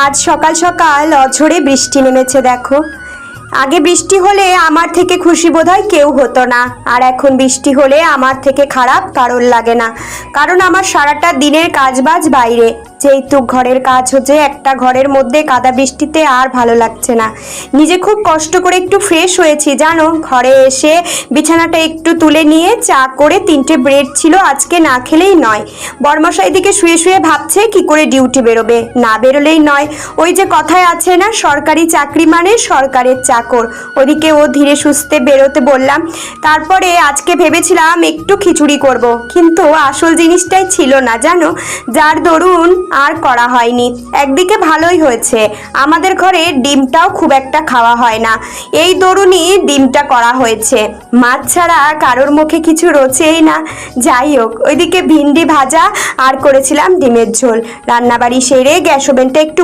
আজ সকাল সকাল অঝোরে বৃষ্টি নেমেছে দেখো। আগে বৃষ্টি হলে আমার থেকে খুশি বোধহয় কেউ হতো না, আর এখন বৃষ্টি হলে আমার থেকে খারাপ কারোর লাগে না। কারণ আমার সারাটা দিনের কাজবাজ বাইরে, যেহেতু ঘরের কাজ হচ্ছে, একটা ঘরের মধ্যে কাদা বৃষ্টিতে আর ভালো লাগছে না। নিজে খুব কষ্ট করে একটু ফ্রেশ হয়েছি জানো। ঘরে এসে বিছানাটা একটু তুলে নিয়ে চা করে 3টে ব্রেড ছিল, আজকে না খেলেই নয়। বর্মশাই দিকে শুয়ে শুয়ে ভাবছে কি করে ডিউটি বেরোবে, না বেরোলেই নয়। ওই যে কথায় আছে না, সরকারি চাকরি মানে সরকারের চাকর। ওদিকে ও ধীরে সুস্থে বেরোতে বললাম। তারপরে আজকে ভেবেছিলাম একটু খিচুড়ি করব, কিন্তু আসল জিনিসটাই ছিল না জানো, যার দরুন আর করা হয়নি। একদিকে ভালোই হয়েছে, আমাদের ঘরে ডিমটাও খুব একটা খাওয়া হয় না, এই দরুনই ডিমটা করা হয়েছে। মাছ ছাড়া কারোর মুখে কিছু রোচেই না। যাই হোক, ওইদিকে ভিন্ডি ভাজা আর করেছিলাম ডিমের ঝোল। রান্নাবাড়ি সেরে গ্যাস ওভেনটা একটু